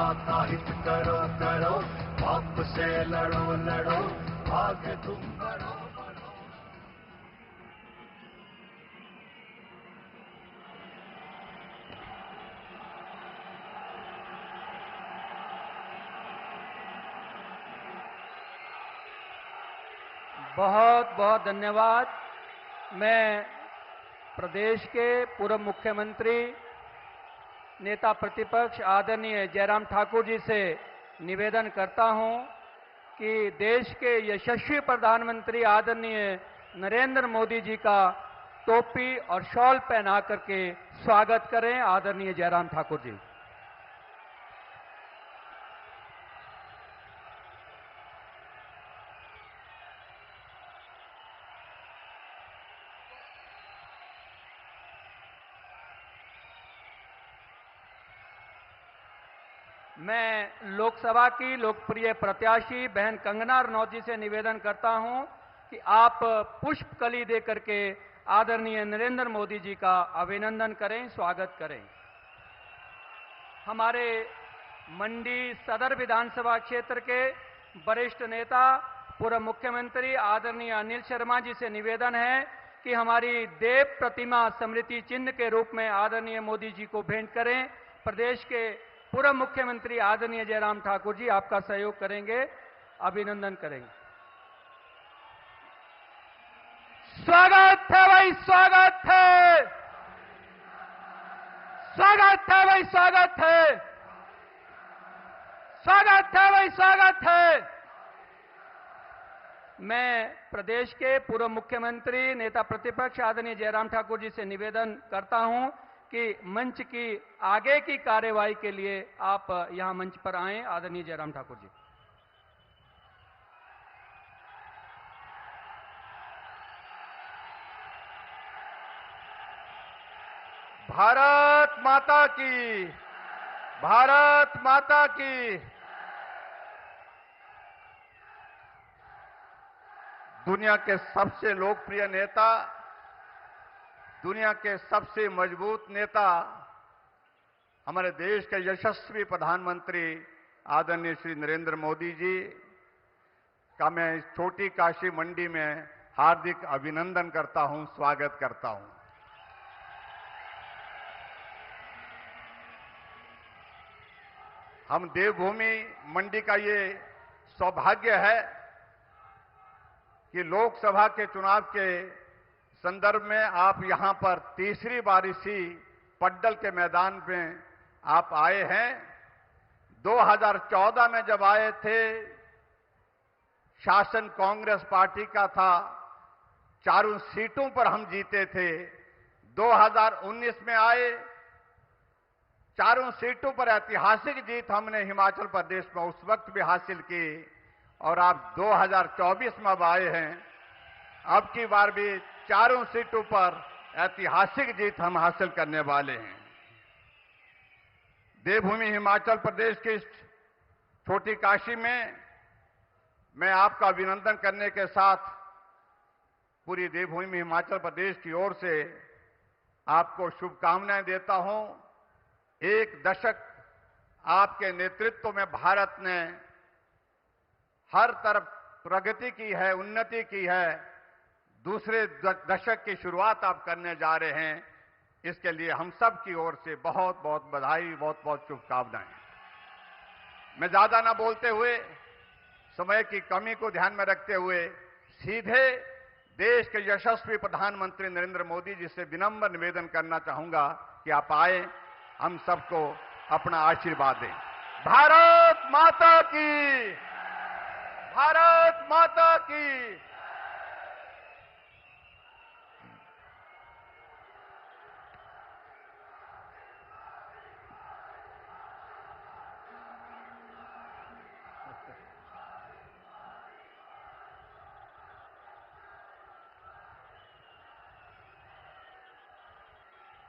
का हित करो करो, पाप से लड़ो लड़ो, आगे तुम बढ़ो बढ़ो। बहुत बहुत धन्यवाद। मैं प्रदेश के पूर्व मुख्यमंत्री नेता प्रतिपक्ष आदरणीय जयराम ठाकुर जी से निवेदन करता हूं कि देश के यशस्वी प्रधानमंत्री आदरणीय नरेंद्र मोदी जी का टोपी और शॉल पहना करके स्वागत करें। आदरणीय जयराम ठाकुर जी। मैं लोकसभा की लोकप्रिय प्रत्याशी बहन कंगना रनौत जी से निवेदन करता हूं कि आप पुष्पकली देकर के आदरणीय नरेंद्र मोदी जी का अभिनंदन करें, स्वागत करें। हमारे मंडी सदर विधानसभा क्षेत्र के वरिष्ठ नेता पूर्व मुख्यमंत्री आदरणीय अनिल शर्मा जी से निवेदन है कि हमारी देव प्रतिमा स्मृति चिन्ह के रूप में आदरणीय मोदी जी को भेंट करें। प्रदेश के पूर्व मुख्यमंत्री आदरणीय जयराम ठाकुर जी आपका सहयोग करेंगे, अभिनंदन करेंगे। स्वागत है भाई, स्वागत है, स्वागत है भाई, स्वागत है, स्वागत है भाई, स्वागत है। मैं प्रदेश के पूर्व मुख्यमंत्री नेता प्रतिपक्ष आदरणीय जयराम ठाकुर जी से निवेदन करता हूं कि मंच की आगे की कार्यवाही के लिए आप यहां मंच पर आएं। आदरणीय जयराम ठाकुर जी। भारत माता की, भारत माता की। दुनिया के सबसे लोकप्रिय नेता, दुनिया के सबसे मजबूत नेता, हमारे देश के यशस्वी प्रधानमंत्री आदरणीय श्री नरेंद्र मोदी जी का मैं इस छोटी काशी मंडी में हार्दिक अभिनंदन करता हूं, स्वागत करता हूं। हम देवभूमि मंडी का ये सौभाग्य है कि लोकसभा के चुनाव के संदर्भ में आप यहां पर तीसरी बार इसी पड्डल के मैदान में आप आए हैं। 2014 में जब आए थे, शासन कांग्रेस पार्टी का था, चारों सीटों पर हम जीते थे। 2019 में आए, चारों सीटों पर ऐतिहासिक जीत हमने हिमाचल प्रदेश में उस वक्त भी हासिल की, और आप 2024 में अब आए हैं। अब की बार भी चारों सीटों पर ऐतिहासिक जीत हम हासिल करने वाले हैं। देवभूमि हिमाचल प्रदेश की इस छोटी काशी में मैं आपका अभिनंदन करने के साथ पूरी देवभूमि हिमाचल प्रदेश की ओर से आपको शुभकामनाएं देता हूं। एक दशक आपके नेतृत्व में भारत ने हर तरफ प्रगति की है, उन्नति की है। दूसरे दशक की शुरुआत आप करने जा रहे हैं, इसके लिए हम सब की ओर से बहुत बहुत बधाई, बहुत बहुत शुभकामनाएं। मैं ज्यादा ना बोलते हुए, समय की कमी को ध्यान में रखते हुए सीधे देश के यशस्वी प्रधानमंत्री नरेंद्र मोदी जी से विनम्र निवेदन करना चाहूंगा कि आप आए, हम सबको अपना आशीर्वाद दें। भारत माता की, भारत माता की।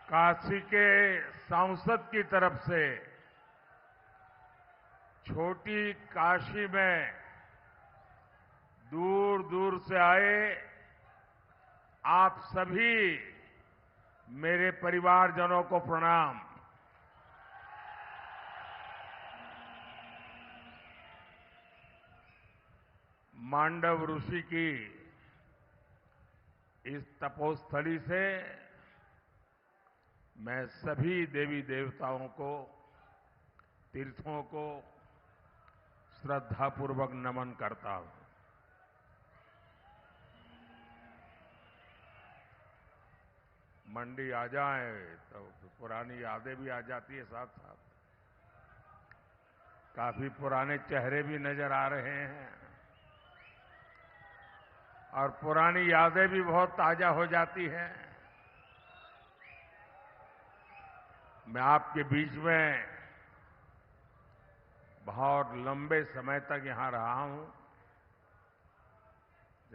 काशी के सांसद की तरफ से छोटी काशी में दूर दूर से आए आप सभी मेरे परिवारजनों को प्रणाम। मांडव ऋषि की इस तपोस्थली से मैं सभी देवी देवताओं को, तीर्थों को श्रद्धापूर्वक नमन करता हूं। मंडी आ जाए तो पुरानी यादें भी आ जाती है साथ साथ। काफी पुराने चेहरे भी नजर आ रहे हैं और पुरानी यादें भी बहुत ताजा हो जाती हैं। मैं आपके बीच में बहुत लंबे समय तक यहां रहा हूं।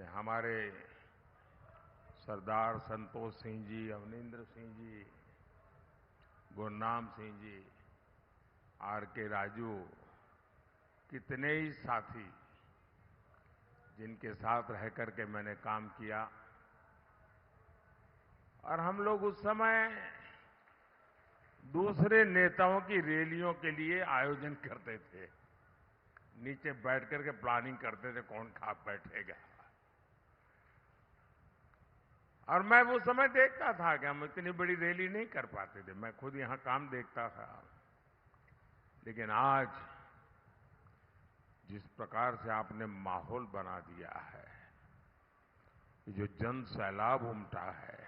हमारे सरदार संतोष सिंह जी, अवनिंद्र सिंह जी, गुरनाम सिंह जी, आर.के. राजू, कितने ही साथी जिनके साथ रह करके मैंने काम किया। और हम लोग उस समय दूसरे नेताओं की रैलियों के लिए आयोजन करते थे। नीचे बैठ करके प्लानिंग करते थे कौन खा बैठेगा। और मैं वो समय देखता था कि हम इतनी बड़ी रैली नहीं कर पाते थे। मैं खुद यहां काम देखता था। लेकिन आज जिस प्रकार से आपने माहौल बना दिया है, जो जन सैलाब उमटा है,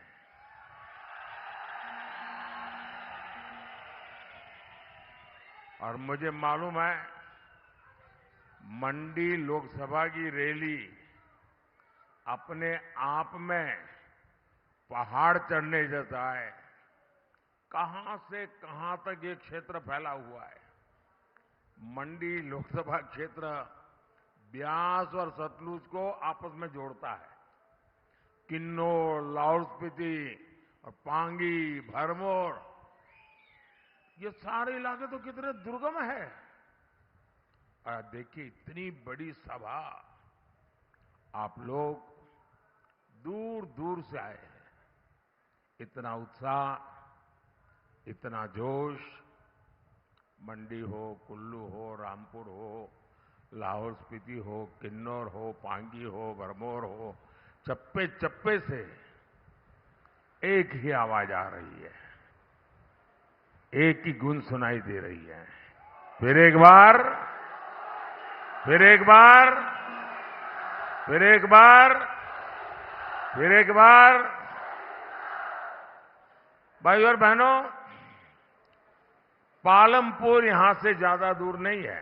और मुझे मालूम है मंडी लोकसभा की रैली अपने आप में पहाड़ चढ़ने जैसा है। कहां से कहां तक ये क्षेत्र फैला हुआ है। मंडी लोकसभा क्षेत्र ब्यास और सतलुज को आपस में जोड़ता है। किन्नौर, लाहौल स्पीति और पांगी, भरमौर, ये सारे इलाके तो कितने दुर्गम है। और देखिए इतनी बड़ी सभा, आप लोग दूर दूर से आए हैं। इतना उत्साह, इतना जोश, मंडी हो, कुल्लू हो, रामपुर हो, लाहौल स्पीति हो, किन्नौर हो, पांगी हो, भरमौर हो, चप्पे चप्पे से एक ही आवाज आ रही है, एक ही गूंज सुनाई दे रही है। फिर एक बार, फिर एक बार, फिर एक बार, फिर एक बार। भाई और बहनों, पालमपुर यहां से ज्यादा दूर नहीं है।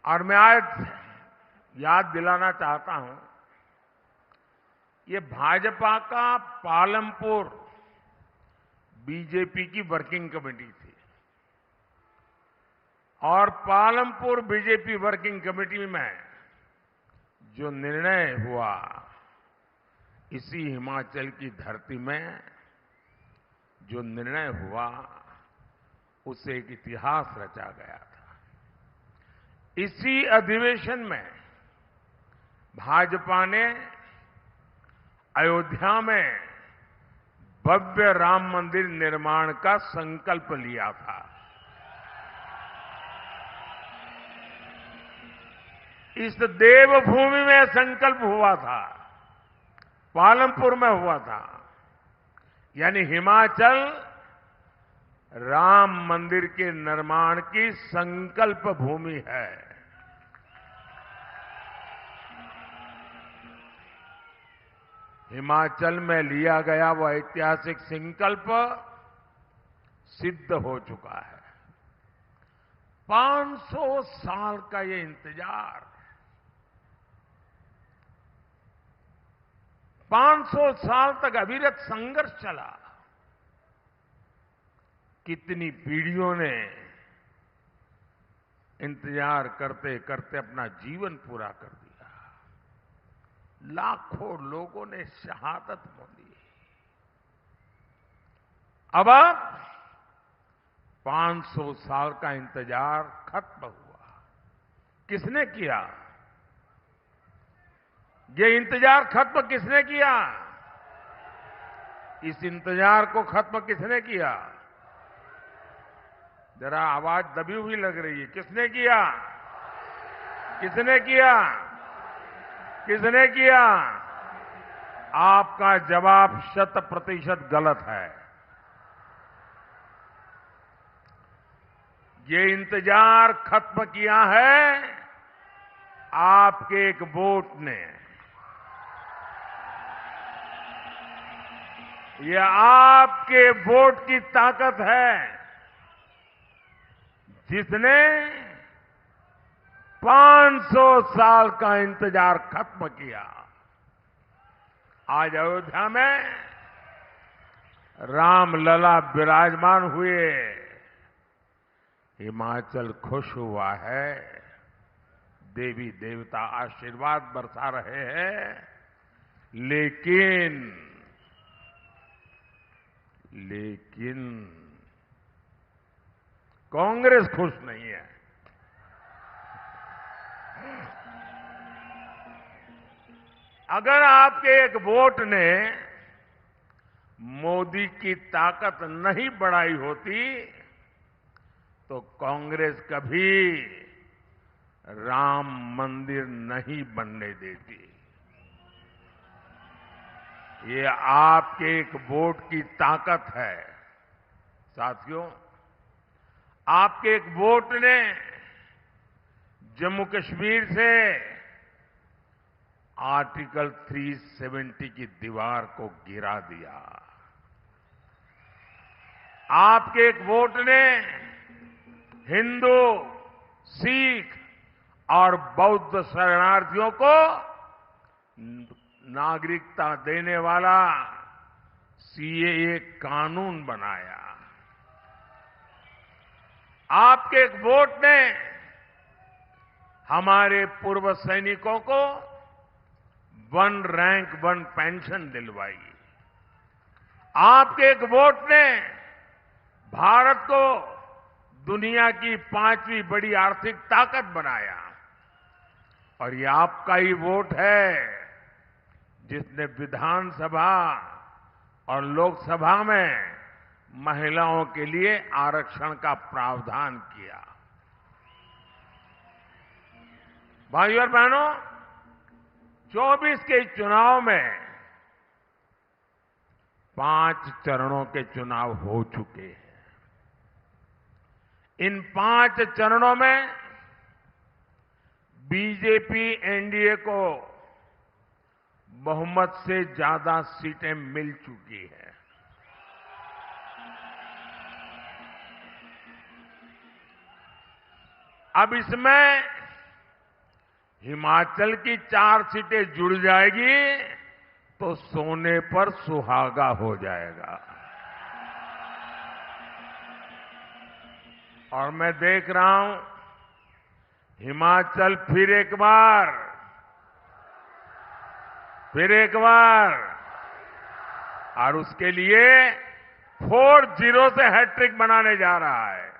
और मैं आज याद दिलाना चाहता हूं, ये भाजपा का पालमपुर बीजेपी की वर्किंग कमेटी थी। और पालमपुर बीजेपी वर्किंग कमेटी में जो निर्णय हुआ, इसी हिमाचल की धरती में जो निर्णय हुआ, उससे एक इतिहास रचा गया था। इसी अधिवेशन में भाजपा ने अयोध्या में भव्य राम मंदिर निर्माण का संकल्प लिया था। इस देवभूमि में संकल्प हुआ था, पालमपुर में हुआ था। यानी हिमाचल राम मंदिर के निर्माण की संकल्प भूमि है। हिमाचल में लिया गया वह ऐतिहासिक संकल्प सिद्ध हो चुका है। 500 साल का ये इंतजार, 500 साल तक अविरत संघर्ष चला। कितनी पीढ़ियों ने इंतजार करते करते अपना जीवन पूरा कर दिया। लाखों लोगों ने शहादत मोली। अब 500 साल का इंतजार खत्म हुआ। किसने किया? ये इंतजार खत्म किसने किया? इस इंतजार को खत्म किसने किया? जरा आवाज दबी हुई लग रही है। किसने किया? किसने किया? किसने किया? आपका जवाब 100% गलत है। ये इंतजार खत्म किया है आपके एक वोट ने। ये आपके वोट की ताकत है जिसने 500 साल का इंतजार खत्म किया। आज अयोध्या में रामलला विराजमान हुए, हिमाचल खुश हुआ है, देवी देवता आशीर्वाद बरसा रहे हैं, लेकिन कांग्रेस खुश नहीं है। अगर आपके एक वोट ने मोदी की ताकत नहीं बढ़ाई होती तो कांग्रेस कभी राम मंदिर नहीं बनने देती। ये आपके एक वोट की ताकत है। साथियों, आपके एक वोट ने जम्मू कश्मीर से आर्टिकल 370 की दीवार को गिरा दिया। आपके एक वोट ने हिंदू, सिख और बौद्ध शरणार्थियों को नागरिकता देने वाला सीएए कानून बनाया। आपके एक वोट ने हमारे पूर्व सैनिकों को 1 रैंक 1 पेंशन दिलवाई। आपके एक वोट ने भारत को दुनिया की 5वीं बड़ी आर्थिक ताकत बनाया। और ये आपका ही वोट है जिसने विधानसभा और लोकसभा में महिलाओं के लिए आरक्षण का प्रावधान किया। भाइयों और बहनों, 24 के चुनाव में 5 चरणों के चुनाव हो चुके हैं। इन 5 चरणों में बीजेपी एनडीए को बहुमत से ज्यादा सीटें मिल चुकी हैं। अब इसमें हिमाचल की 4 सीटें जुड़ जाएगी तो सोने पर सुहागा हो जाएगा। और मैं देख रहा हूं हिमाचल फिर एक बार और उसके लिए 4-0 से हैट्रिक बनाने जा रहा है।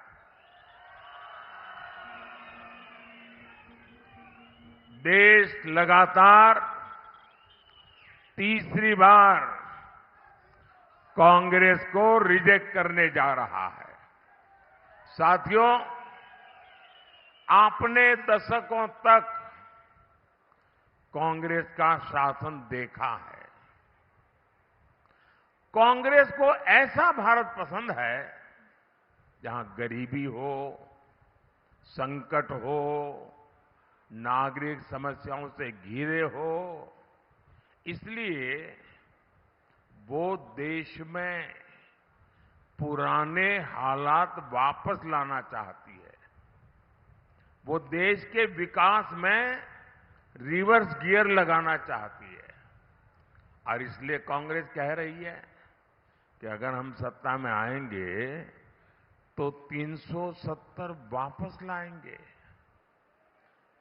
देश लगातार तीसरी बार कांग्रेस को रिजेक्ट करने जा रहा है। साथियों, आपने दशकों तक कांग्रेस का शासन देखा है। कांग्रेस को ऐसा भारत पसंद है जहां गरीबी हो, संकट हो, नागरिक समस्याओं से घिरे हो। इसलिए वो देश में पुराने हालात वापस लाना चाहती है। वो देश के विकास में रिवर्स गियर लगाना चाहती है। और इसलिए कांग्रेस कह रही है कि अगर हम सत्ता में आएंगे तो 370 वापस लाएंगे।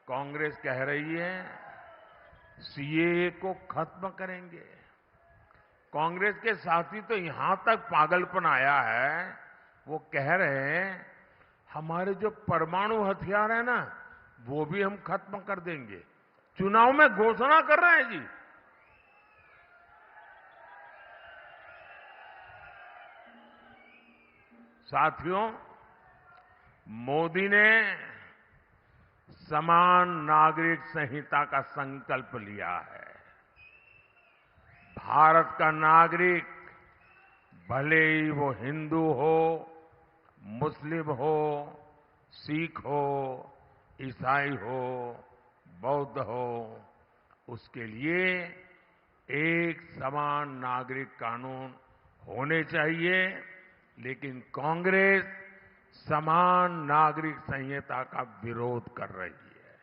कांग्रेस कह रही है सीएए को खत्म करेंगे। कांग्रेस के साथी तो यहां तक पागलपन आया है, वो कह रहे हैं हमारे जो परमाणु हथियार है ना, वो भी हम खत्म कर देंगे। चुनाव में घोषणा कर रहे हैं जी। साथियों, मोदी ने समान नागरिक संहिता का संकल्प लिया है। भारत का नागरिक भले ही वो हिंदू हो, मुस्लिम हो, सिख हो, ईसाई हो, बौद्ध हो, उसके लिए एक समान नागरिक कानून होने चाहिए। लेकिन कांग्रेस समान नागरिक संहिता का विरोध कर रही है।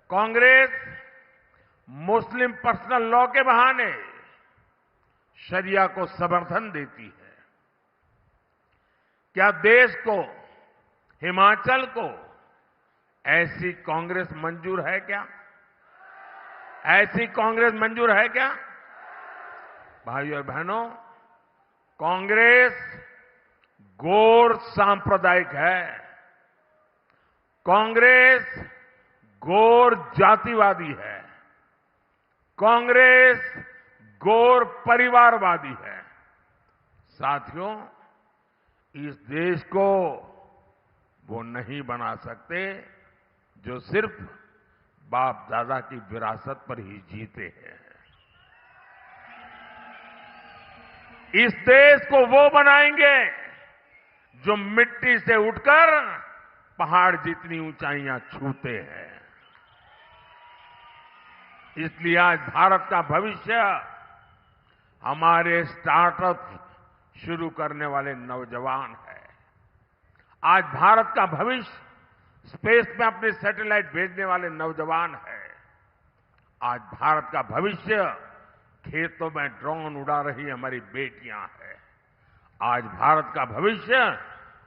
कांग्रेस मुस्लिम पर्सनल लॉ के बहाने शरिया को समर्थन देती है। क्या देश को, हिमाचल को ऐसी कांग्रेस मंजूर है क्या? ऐसी कांग्रेस मंजूर है क्या? भाइयों और बहनों, कांग्रेस गौर सांप्रदायिक है। कांग्रेस गौर जातिवादी है। कांग्रेस गौर परिवारवादी है। साथियों, इस देश को वो नहीं बना सकते जो सिर्फ बाप दादा की विरासत पर ही जीते हैं। इस देश को वो बनाएंगे जो मिट्टी से उठकर पहाड़ जितनी ऊंचाइयां छूते हैं। इसलिए आज भारत का भविष्य हमारे स्टार्टअप शुरू करने वाले नौजवान है। आज भारत का भविष्य स्पेस में अपने सैटेलाइट भेजने वाले नौजवान है। आज भारत का भविष्य खेतों में ड्रोन उड़ा रही हमारी बेटियां हैं। आज भारत का भविष्य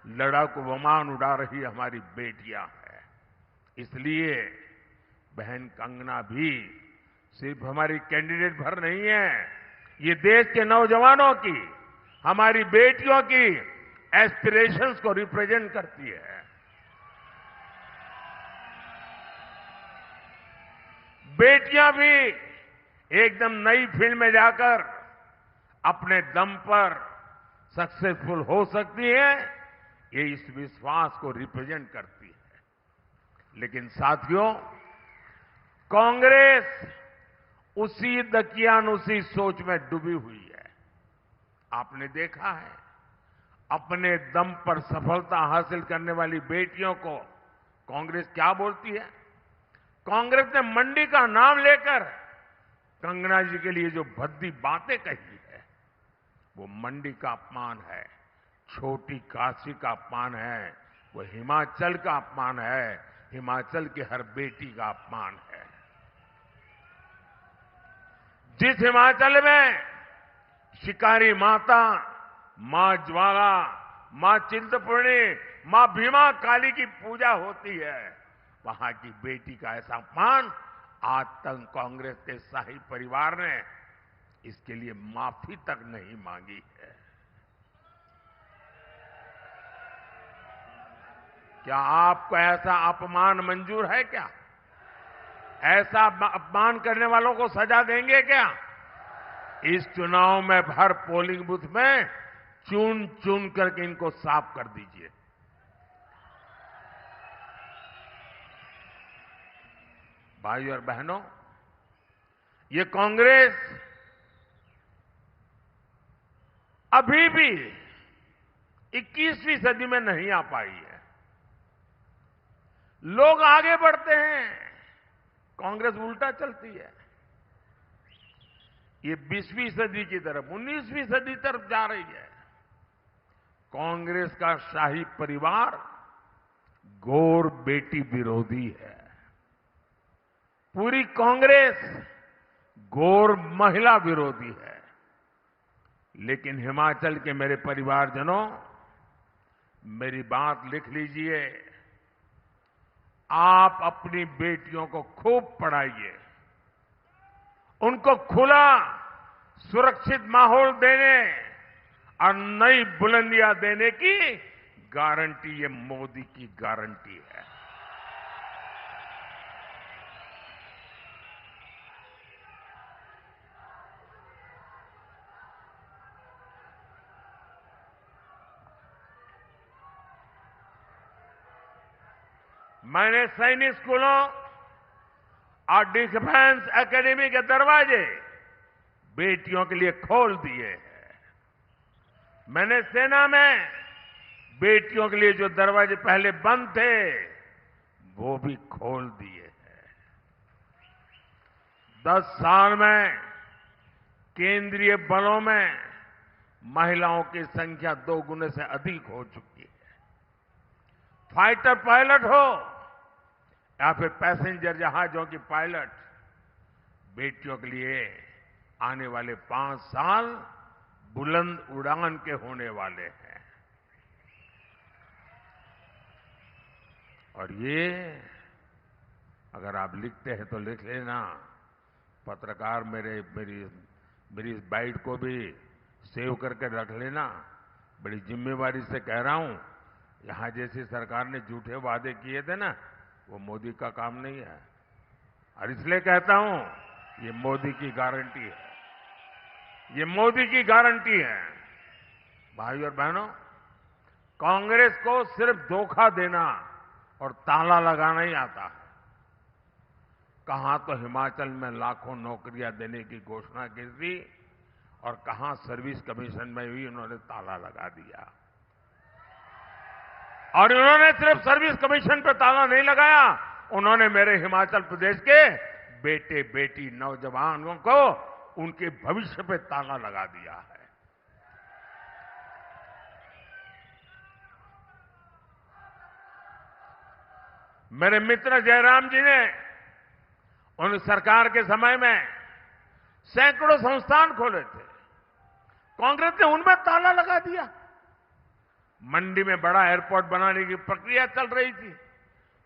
लड़ाकू विमान उड़ा रही हमारी बेटियां हैं। इसलिए बहन कंगना भी सिर्फ हमारी कैंडिडेट भर नहीं है, ये देश के नौजवानों की, हमारी बेटियों की एस्पिरेशंस को रिप्रेजेंट करती है। बेटियां भी एकदम नई फील्ड में जाकर अपने दम पर सक्सेसफुल हो सकती है, ये इस विश्वास को रिप्रेजेंट करती है। लेकिन साथियों, कांग्रेस उसी दकियानुसी सोच में डूबी हुई है। आपने देखा है, अपने दम पर सफलता हासिल करने वाली बेटियों को कांग्रेस क्या बोलती है? कांग्रेस ने मंडी का नाम लेकर कंगना जी के लिए जो भद्दी बातें कही है, वो मंडी का अपमान है, छोटी काशी का अपमान है, वो हिमाचल का अपमान है, हिमाचल की हर बेटी का अपमान है। जिस हिमाचल में शिकारी माता, मां ज्वाला, मां चिंतपूर्णी, मां भीमा काली की पूजा होती है, वहां की बेटी का ऐसा अपमान आज तक कांग्रेस के शाही परिवार ने इसके लिए माफी तक नहीं मांगी है। क्या आपको ऐसा अपमान मंजूर है क्या? ऐसा अपमान करने वालों को सजा देंगे क्या? इस चुनाव में हर पोलिंग बूथ में चुन चुन करके इनको साफ कर दीजिए। भाइयों और बहनों, ये कांग्रेस अभी भी 21वीं सदी में नहीं आ पाई है। लोग आगे बढ़ते हैं, कांग्रेस उल्टा चलती है। ये 20वीं सदी की तरफ, 19वीं सदी तरफ जा रही है। कांग्रेस का शाही परिवार गौर बेटी विरोधी है। पूरी कांग्रेस गौर महिला विरोधी है। लेकिन हिमाचल के मेरे परिवारजनों, मेरी बात लिख लीजिए। आप अपनी बेटियों को खूब पढ़ाइए, उनको खुला सुरक्षित माहौल देने और नई बुलंदियां देने की गारंटी ये मोदी की गारंटी है। मैंने सैनिक स्कूलों और डिफेंस एकेडमी के दरवाजे बेटियों के लिए खोल दिए हैं। मैंने सेना में बेटियों के लिए जो दरवाजे पहले बंद थे वो भी खोल दिए हैं। 10 साल में केंद्रीय बलों में महिलाओं की संख्या 2 गुने से अधिक हो चुकी है। फाइटर पायलट हो या फिर पैसेंजर जहाजों की पायलट, बेटियों के लिए आने वाले 5 साल बुलंद उड़ान के होने वाले हैं। और ये अगर आप लिखते हैं तो लिख लेना, पत्रकार मेरी इस बाइट को भी सेव करके रख लेना। बड़ी जिम्मेवारी से कह रहा हूं, यहां जैसी सरकार ने झूठे वादे किए थे ना, वो मोदी का काम नहीं है। और इसलिए कहता हूं, ये मोदी की गारंटी है, ये मोदी की गारंटी है। भाई और बहनों, कांग्रेस को सिर्फ धोखा देना और ताला लगाना ही आता है। कहां तो हिमाचल में लाखों नौकरियां देने की घोषणा की थी और कहां सर्विस कमीशन में भी उन्होंने ताला लगा दिया। और उन्होंने सिर्फ सर्विस कमीशन पे ताला नहीं लगाया, उन्होंने मेरे हिमाचल प्रदेश के बेटे बेटी नौजवानों को उनके भविष्य पे ताला लगा दिया है। मेरे मित्र जयराम जी ने उन सरकार के समय में सैकड़ों संस्थान खोले थे, कांग्रेस ने उनमें ताला लगा दिया। मंडी में बड़ा एयरपोर्ट बनाने की प्रक्रिया चल रही थी,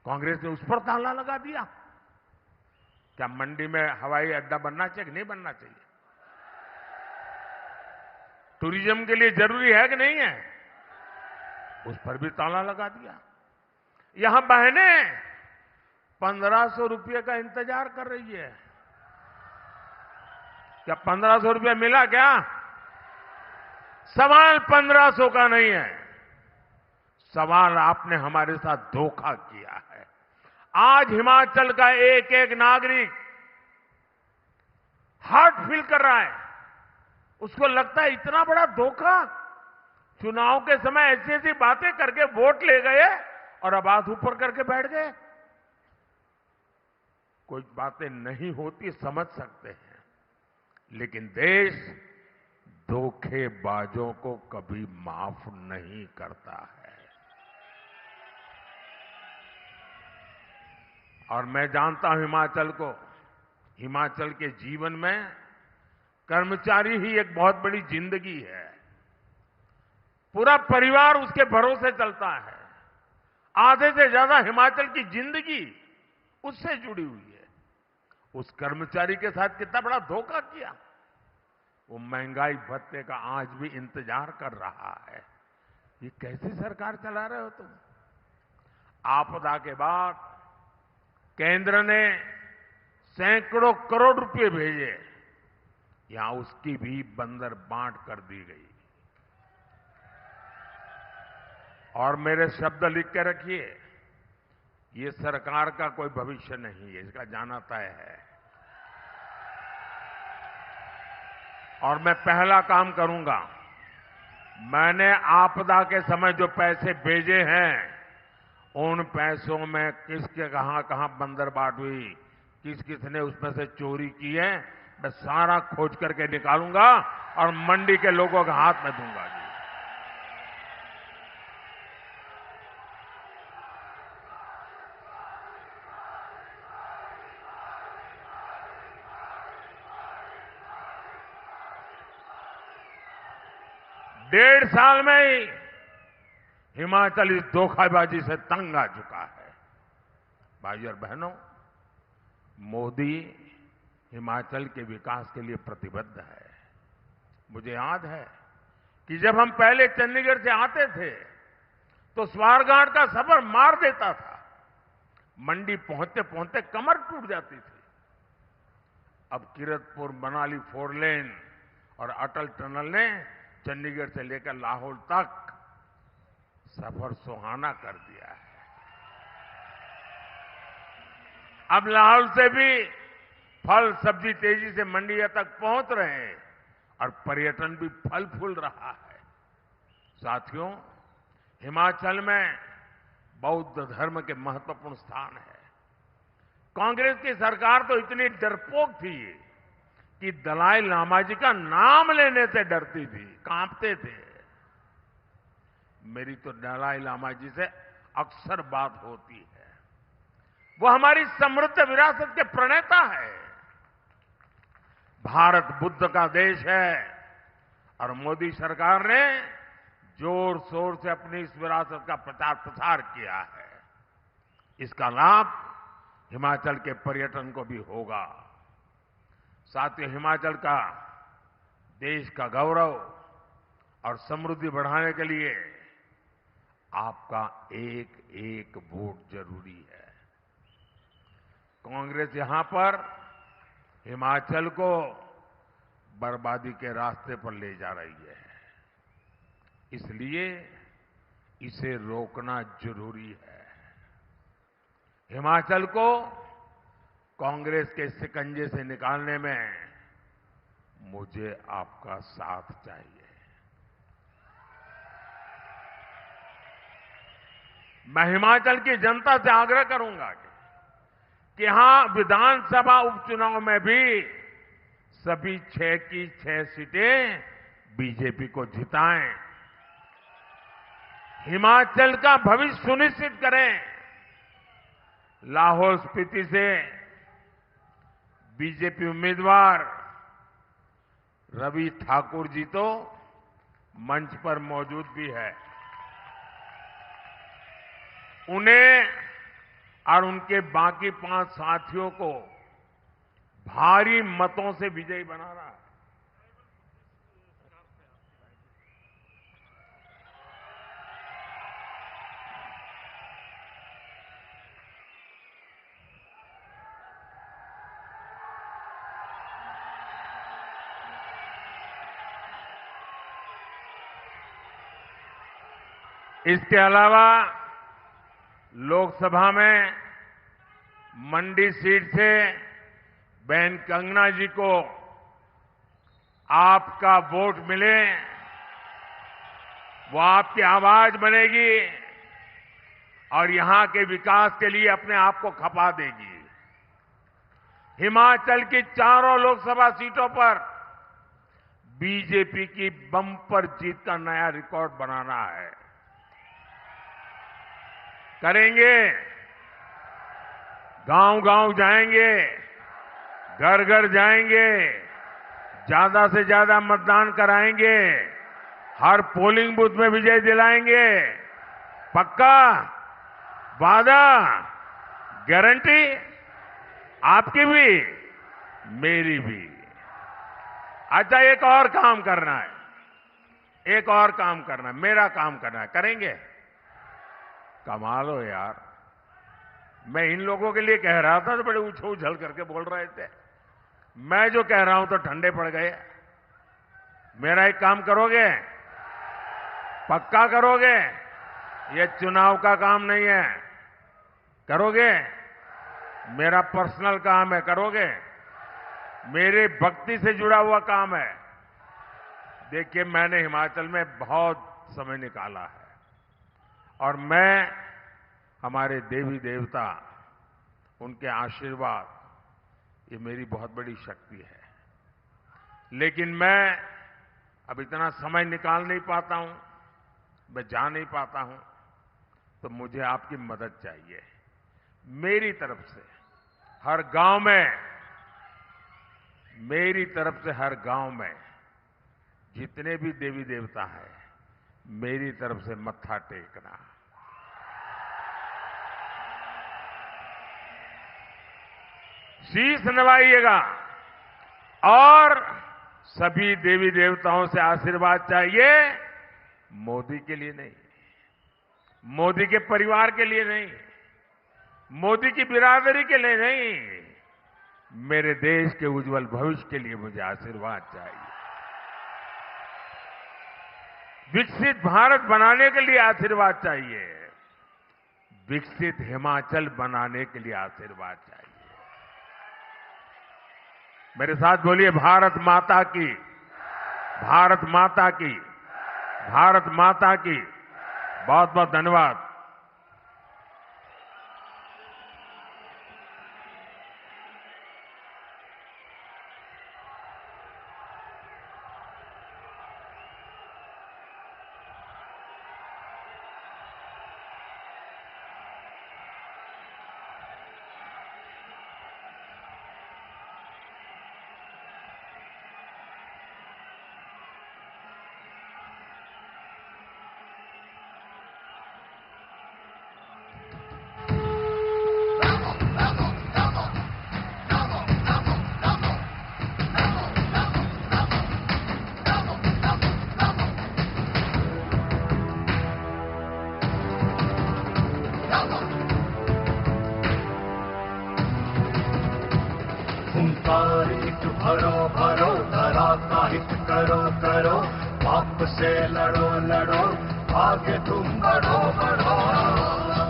कांग्रेस ने उस पर ताला लगा दिया। क्या मंडी में हवाई अड्डा बनना चाहिए कि नहीं बनना चाहिए? टूरिज्म के लिए जरूरी है कि नहीं है? उस पर भी ताला लगा दिया। यहां बहनें 1500 रुपये का इंतजार कर रही है। क्या 1500 रुपया मिला क्या? सवाल 1500 का नहीं है, सवाल आपने हमारे साथ धोखा किया है। आज हिमाचल का एक एक नागरिक हार्ट फील कर रहा है, उसको लगता है इतना बड़ा धोखा। चुनाव के समय ऐसी ऐसी बातें करके वोट ले गए और अब हाथ ऊपर करके बैठ गए। कुछ बातें नहीं होती, समझ सकते हैं, लेकिन देश धोखेबाजों को कभी माफ नहीं करता है। और मैं जानता हूं हिमाचल को, हिमाचल के जीवन में कर्मचारी ही एक बहुत बड़ी जिंदगी है। पूरा परिवार उसके भरोसे चलता है। आधे से ज्यादा हिमाचल की जिंदगी उससे जुड़ी हुई है। उस कर्मचारी के साथ कितना बड़ा धोखा किया। वो महंगाई भत्ते का आज भी इंतजार कर रहा है। ये कैसी सरकार चला रहे हो तुम? आपदा के बाद केंद्र ने सैकड़ों करोड़ रुपए भेजे, यहां उसकी भी बंदर बांट कर दी गई। और मेरे शब्द लिख के रखिए, ये सरकार का कोई भविष्य नहीं है, इसका जाना तय है। और मैं पहला काम करूंगा, मैंने आपदा के समय जो पैसे भेजे हैं, उन पैसों में किसके कहां कहां बंदरबाट हुई, किस किसने उसमें से चोरी की है, मैं सारा खोज करके निकालूंगा और मंडी के लोगों के हाथ में दूंगा। जी, डेढ़ साल में ही हिमाचल इस धोखाबाजी से तंग आ चुका है। भाई और बहनों, मोदी हिमाचल के विकास के लिए प्रतिबद्ध है। मुझे याद है कि जब हम पहले चंडीगढ़ से आते थे तो स्वारघाट का सफर मार देता था। मंडी पहुंचते पहुंचते कमर टूट जाती थी। अब किरतपुर मनाली 4 लेन और अटल टनल ने चंडीगढ़ से लेकर लाहौल तक सफर सुहाना कर दिया है। अब लाहौल से भी फल सब्जी तेजी से मंडियों तक पहुंच रहे हैं और पर्यटन भी फल फूल रहा है। साथियों, हिमाचल में बौद्ध धर्म के महत्वपूर्ण स्थान है। कांग्रेस की सरकार तो इतनी डरपोक थी कि दलाई लामा जी का नाम लेने से डरती थी, कांपते थे। मेरी तो दलाई लामा जी से अक्सर बात होती है। वो हमारी समृद्ध विरासत के प्रणेता है। भारत बुद्ध का देश है और मोदी सरकार ने जोर शोर से अपनी इस विरासत का प्रचार प्रसार किया है। इसका लाभ हिमाचल के पर्यटन को भी होगा। साथियों, हिमाचल का देश का गौरव और समृद्धि बढ़ाने के लिए आपका एक एक वोट जरूरी है। कांग्रेस यहां पर हिमाचल को बर्बादी के रास्ते पर ले जा रही है, इसलिए इसे रोकना जरूरी है। हिमाचल को कांग्रेस के शिकंजे से निकालने में मुझे आपका साथ चाहिए। मैं हिमाचल की जनता से आग्रह करूंगा कि यहां विधानसभा उपचुनाव में भी सभी 6 की 6 सीटें बीजेपी को जिताएं। हिमाचल का भविष्य सुनिश्चित करें। लाहौल स्पीति से बीजेपी उम्मीदवार रवि ठाकुर जी तो मंच पर मौजूद भी है। उन्हें और उनके बाकी 5 साथियों को भारी मतों से विजयी बनाना है। इसके अलावा लोकसभा में मंडी सीट से बहन कंगना जी को आपका वोट मिले, वो आपकी आवाज बनेगी और यहां के विकास के लिए अपने आप को खपा देगी। हिमाचल की चारों लोकसभा सीटों पर बीजेपी की बम्पर जीत का नया रिकॉर्ड बनाना है। करेंगे, गांव-गांव जाएंगे, घर-घर जाएंगे, ज्यादा से ज्यादा मतदान कराएंगे, हर पोलिंग बूथ में विजय दिलाएंगे। पक्का? वादा? गारंटी? आपकी भी, मेरी भी। अच्छा, एक और काम करना है, एक और काम करना है, मेरा काम करना है। करेंगे? कमाल हो यार, मैं इन लोगों के लिए कह रहा था तो बड़े उछल उछल करके बोल रहे थे। मैं जो कह रहा हूं तो ठंडे पड़ गए। मेरा एक काम करोगे? पक्का करोगे? ये चुनाव का काम नहीं है। करोगे? मेरा पर्सनल काम है। करोगे? मेरे भक्ति से जुड़ा हुआ काम है। देखिए, मैंने हिमाचल में बहुत समय निकाला है और मैं, हमारे देवी देवता, उनके आशीर्वाद, ये मेरी बहुत बड़ी शक्ति है। लेकिन मैं अब इतना समय निकाल नहीं पाता हूं, मैं जा नहीं पाता हूं, तो मुझे आपकी मदद चाहिए। मेरी तरफ से हर गांव में, मेरी तरफ से हर गांव में जितने भी देवी देवता हैं, मेरी तरफ से मत्था टेकना। शीश नवाइएगा और सभी देवी देवताओं से आशीर्वाद चाहिए। मोदी के लिए नहीं, मोदी के परिवार के लिए नहीं, मोदी की बिरादरी के लिए नहीं, मेरे देश के उज्जवल भविष्य के लिए मुझे आशीर्वाद चाहिए। विकसित भारत बनाने के लिए आशीर्वाद चाहिए, विकसित हिमाचल बनाने के लिए आशीर्वाद चाहिए। मेरे साथ बोलिए भारत माता की, भारत माता की, भारत माता की। बहुत बहुत धन्यवाद। हुंकार हित भरो भरो, धरा का हित करो करो, पाप से लड़ो लड़ो, आगे तुम बढ़ो बढ़ो।